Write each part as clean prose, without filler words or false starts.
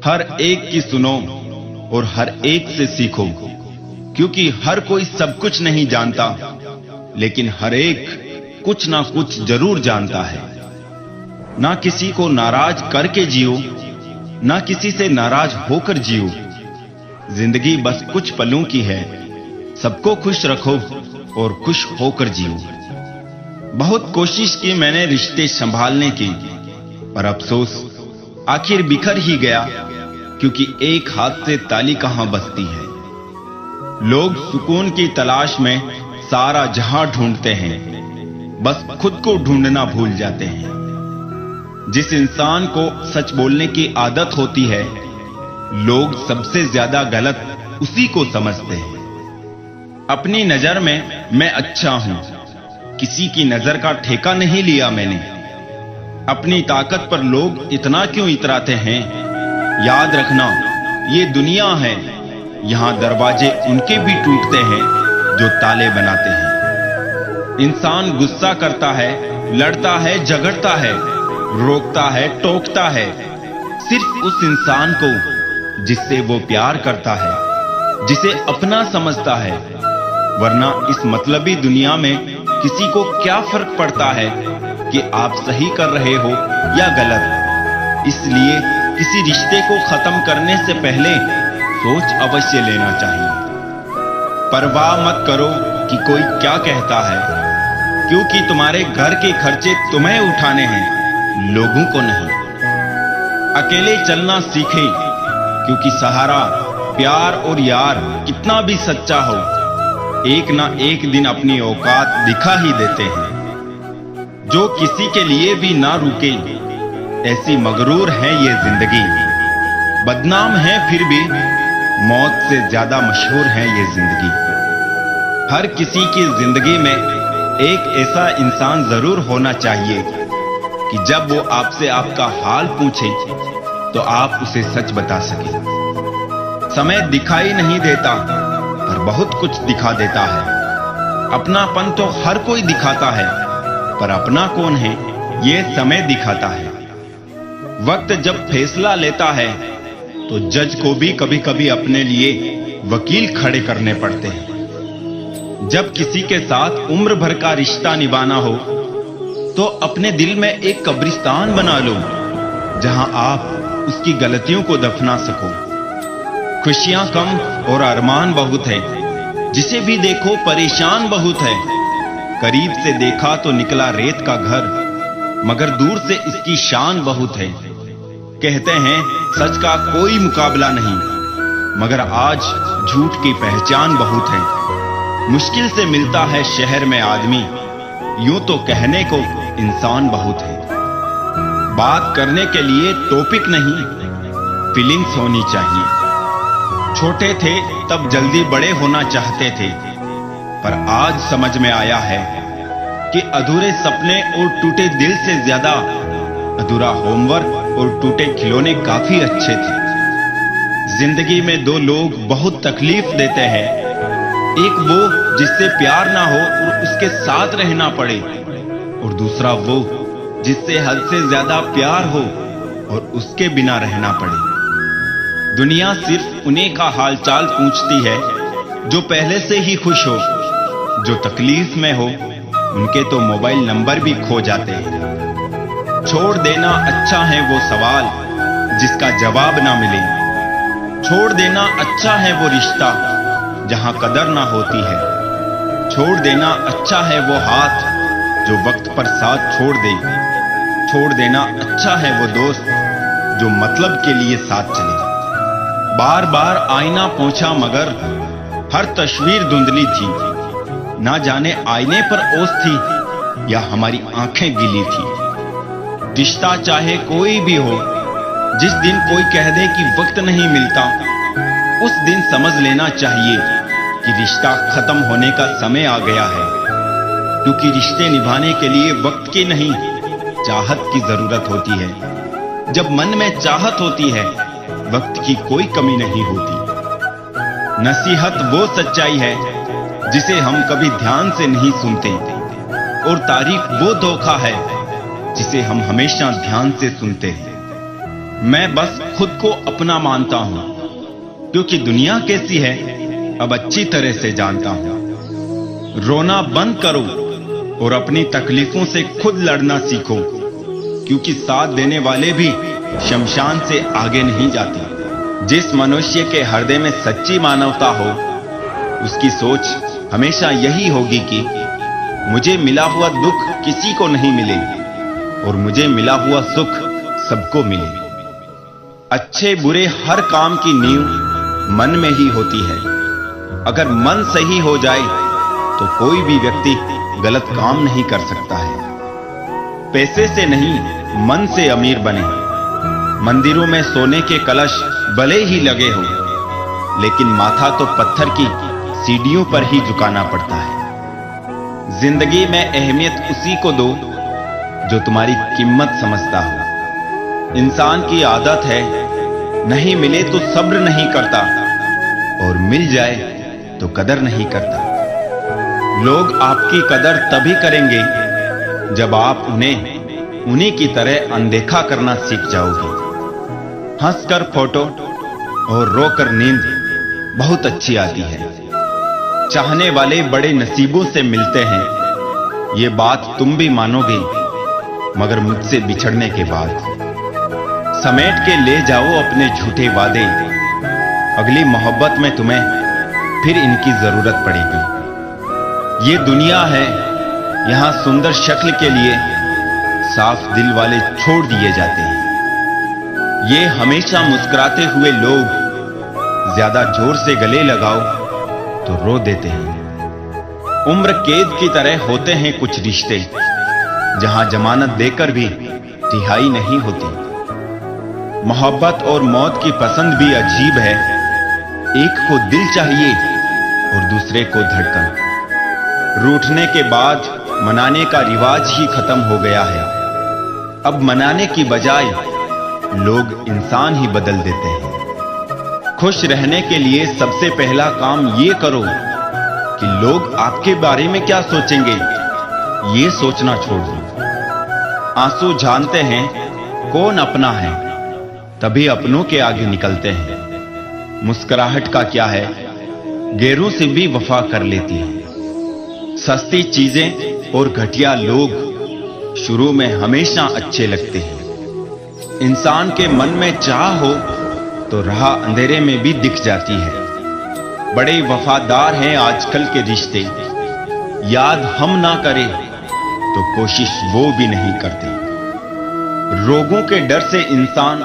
हर एक की सुनो और हर एक से सीखो, क्योंकि हर कोई सब कुछ नहीं जानता, लेकिन हर एक कुछ ना कुछ जरूर जानता है। ना किसी को नाराज करके जियो, ना किसी से नाराज होकर जियो। जिंदगी बस कुछ पलों की है, सबको खुश रखो और खुश होकर जियो। बहुत कोशिश की मैंने रिश्ते संभालने की, पर अफसोस आखिर बिखर ही गया, क्योंकि एक हाथ से ताली कहां बजती है। लोग सुकून की तलाश में सारा जहां ढूंढते हैं, बस खुद को ढूंढना भूल जाते हैं। जिस इंसान को सच बोलने की आदत होती है, लोग सबसे ज्यादा गलत उसी को समझते हैं। अपनी नजर में मैं अच्छा हूं, किसी की नजर का ठेका नहीं लिया मैंने। अपनी ताकत पर लोग इतना क्यों इतराते हैं? याद रखना, ये दुनिया है, यहां दरवाजे उनके भी टूटते हैं जो ताले बनाते हैं। इंसान गुस्सा करता है, लड़ता है, झगड़ता है, रोकता है, टोकता है, सिर्फ उस इंसान को जिससे वो प्यार करता है, जिसे अपना समझता है। वरना इस मतलबी दुनिया में किसी को क्या फर्क पड़ता है कि आप सही कर रहे हो या गलत। इसलिए किसी रिश्ते को खत्म करने से पहले सोच अवश्य लेना चाहिए। परवाह मत करो कि कोई क्या कहता है, क्योंकि तुम्हारे घर के खर्चे तुम्हें उठाने हैं, लोगों को नहीं। अकेले चलना सीखे, क्योंकि सहारा, प्यार और यार कितना भी सच्चा हो, एक ना एक दिन अपनी औकात दिखा ही देते हैं। जो किसी के लिए भी ना रुके, ऐसी मगरूर है ये जिंदगी। बदनाम है फिर भी मौत से ज्यादा मशहूर है ये जिंदगी। हर किसी की जिंदगी में एक ऐसा इंसान जरूर होना चाहिए कि जब वो आपसे आपका हाल पूछे तो आप उसे सच बता सके। समय दिखाई नहीं देता, पर बहुत कुछ दिखा देता है। अपनापन तो हर कोई दिखाता है, पर अपना कौन है ये समय दिखाता है। वक्त जब फैसला लेता है तो जज को भी कभी कभी अपने लिए वकील खड़े करने पड़ते हैं। जब किसी के साथ उम्र भर का रिश्ता निभाना हो तो अपने दिल में एक कब्रिस्तान बना लो, जहां आप उसकी गलतियों को दफना सको। खुशियां कम और अरमान बहुत है, जिसे भी देखो परेशान बहुत है। करीब से देखा तो निकला रेत का घर, मगर दूर से इसकी शान बहुत है। कहते हैं सच का कोई मुकाबला नहीं, मगर आज झूठ की पहचान बहुत है। मुश्किल से मिलता है शहर में आदमी, यूं तो कहने को इंसान बहुत है। बात करने के लिए टॉपिक नहीं, फीलिंग्स होनी चाहिए। छोटे थे तब जल्दी बड़े होना चाहते थे, पर आज समझ में आया है कि अधूरे सपने और टूटे दिल से ज्यादा अधूरा होमवर्क और टूटे खिलौने काफी अच्छे थे। जिंदगी में दो लोग बहुत तकलीफ देते हैं, एक वो जिससे प्यार ना हो और उसके साथ रहना पड़े, और दूसरा वो जिससे हद से ज्यादा प्यार हो और उसके बिना रहना पड़े। दुनिया सिर्फ उन्हीं का हालचाल पूछती है जो पहले से ही खुश हो। जो तकलीफ में हो उनके तो मोबाइल नंबर भी खो जाते हैं। छोड़ देना अच्छा है वो सवाल जिसका जवाब ना मिले। छोड़ देना अच्छा है वो रिश्ता जहां कदर ना होती है। छोड़ देना अच्छा है वो हाथ जो वक्त पर साथ छोड़ दे। छोड़ देना अच्छा है वो दोस्त जो मतलब के लिए साथ चले। बार बार आईना पोंछा मगर हर तस्वीर धुंधली थी। ना जाने आईने पर ओस थी या हमारी आंखें गीली थी। रिश्ता चाहे कोई भी हो, जिस दिन कोई कह दे कि वक्त नहीं मिलता, उस दिन समझ लेना चाहिए कि रिश्ता खत्म होने का समय आ गया है। क्योंकि रिश्ते निभाने के लिए वक्त की नहीं, चाहत की जरूरत होती है। जब मन में चाहत होती है, वक्त की कोई कमी नहीं होती। नसीहत वो सच्चाई है जिसे हम कभी ध्यान से नहीं सुनते, और तारीफ वो धोखा है जिसे हम हमेशा ध्यान से सुनते हैं। मैं बस खुद को अपना मानता हूं, क्योंकि दुनिया कैसी है अब अच्छी तरह से जानता हूं। रोना बंद करो और अपनी तकलीफों से खुद लड़ना सीखो, क्योंकि साथ देने वाले भी शमशान से आगे नहीं जाते। जिस मनुष्य के हृदय में सच्ची मानवता हो, उसकी सोच हमेशा यही होगी कि मुझे मिला हुआ दुख किसी को नहीं मिले और मुझे मिला हुआ सुख सबको मिले। अच्छे बुरे हर काम की नींव मन में ही होती है। अगर मन सही हो जाए तो कोई भी व्यक्ति गलत काम नहीं कर सकता है। पैसे से नहीं, मन से अमीर बने। मंदिरों में सोने के कलश भले ही लगे हो, लेकिन माथा तो पत्थर की सीढ़ियों पर ही झुकाना पड़ता है। जिंदगी में अहमियत उसी को दो जो तुम्हारी कीमत समझता हो। इंसान की आदत है, नहीं मिले तो सब्र नहीं करता और मिल जाए तो कदर नहीं करता। लोग आपकी कदर तभी करेंगे जब आप उन्हें उन्हीं की तरह अनदेखा करना सीख जाओगे। हंसकर फोटो और रोकर नींद बहुत अच्छी आती है। चाहने वाले बड़े नसीबों से मिलते हैं, ये बात तुम भी मानोगे, मगर मुझसे बिछड़ने के बाद। समेट के ले जाओ अपने झूठे वादे, अगली मोहब्बत में तुम्हें फिर इनकी जरूरत पड़ेगी। ये दुनिया है, यहां सुंदर शक्ल के लिए साफ दिल वाले छोड़ दिए जाते हैं। ये हमेशा मुस्कुराते हुए लोग ज्यादा जोर से गले लगाओ तो रो देते हैं। उम्र कैद की तरह होते हैं कुछ रिश्ते, जहां जमानत देकर भी रिहाई नहीं होती। मोहब्बत और मौत की पसंद भी अजीब है। एक को दिल चाहिए और दूसरे को धड़कन। रूठने के बाद मनाने का रिवाज ही खत्म हो गया है। अब मनाने की बजाय लोग इंसान ही बदल देते हैं। खुश रहने के लिए सबसे पहला काम ये करो कि लोग आपके बारे में क्या सोचेंगे, ये सोचना छोड़ दो। आंसू जानते हैं कौन अपना है, तभी अपनों के आगे निकलते हैं। मुस्कुराहट का क्या है, गैरों से भी वफा कर लेती है। सस्ती चीजें और घटिया लोग शुरू में हमेशा अच्छे लगते हैं। इंसान के मन में चाह हो तो राह अंधेरे में भी दिख जाती है। बड़े वफादार हैं आजकल के रिश्ते, याद हम ना करें तो कोशिश वो भी नहीं करते। रोगों के डर से इंसान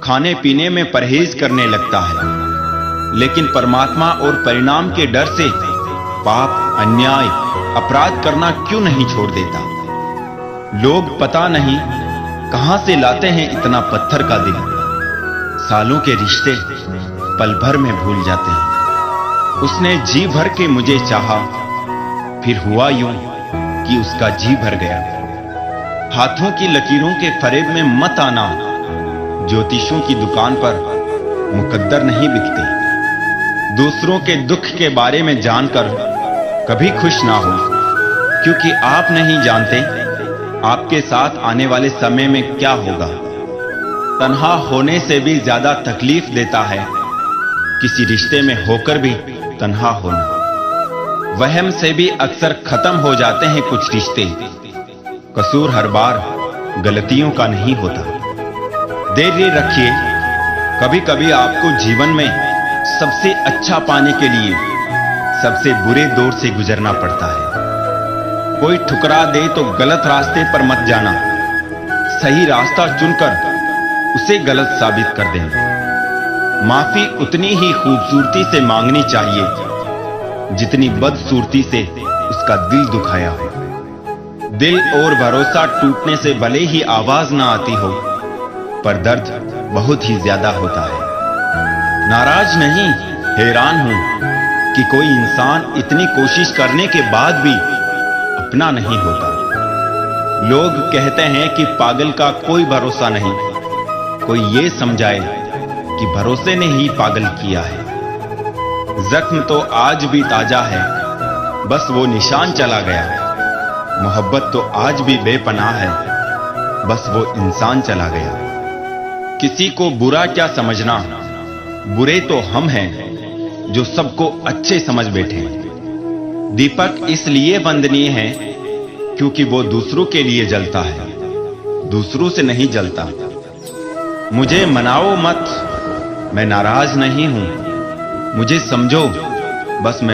खाने पीने में परहेज करने लगता है, लेकिन परमात्मा और परिणाम के डर से पाप, अन्याय, अपराध करना क्यों नहीं छोड़ देता। लोग पता नहीं कहां से लाते हैं इतना पत्थर का दिल। सालों के रिश्ते पल भर में भूल जाते हैं। उसने जी भर के मुझे चाहा, फिर हुआ यूं कि उसका जी भर गया। हाथों की लकीरों के फरेब में मत आना, ज्योतिषों की दुकान पर मुकद्दर नहीं बिकते। दूसरों के दुख के बारे में जानकर कभी खुश ना हो, क्योंकि आप नहीं जानते आपके साथ आने वाले समय में क्या होगा। तन्हा होने से भी ज्यादा तकलीफ देता है किसी रिश्ते में होकर भी तन्हा होना। वहम से भी अक्सर खत्म हो जाते हैं कुछ रिश्ते। कसूर हर बार गलतियों का नहीं होता। धैर्य रखिए, कभी कभी आपको जीवन में सबसे अच्छा पाने के लिए सबसे बुरे दौर से गुजरना पड़ता है। कोई ठुकरा दे तो गलत रास्ते पर मत जाना, सही रास्ता चुनकर उसे गलत साबित कर देना। माफी उतनी ही खूबसूरती से मांगनी चाहिए जितनी बदसूरती से उसका दिल दुखाया हो। दिल और भरोसा टूटने से भले ही आवाज ना आती हो, पर दर्द बहुत ही ज्यादा होता है। नाराज नहीं, हैरान हूं कि कोई इंसान इतनी कोशिश करने के बाद भी अपना नहीं होता। लोग कहते हैं कि पागल का कोई भरोसा नहीं। कोई ये समझाए कि भरोसे ने ही पागल किया है। जख्म तो आज भी ताजा है, बस वो निशान चला गया। मोहब्बत तो आज भी बेपनाह है, बस वो इंसान चला गया। किसी को बुरा क्या समझना, बुरे तो हम हैं जो सबको अच्छे समझ बैठे। दीपक इसलिए वंदनीय है क्योंकि वो दूसरों के लिए जलता है, दूसरों से नहीं जलता। मुझे मनाओ मत, मैं नाराज नहीं हूं, मुझे समझो बस मैं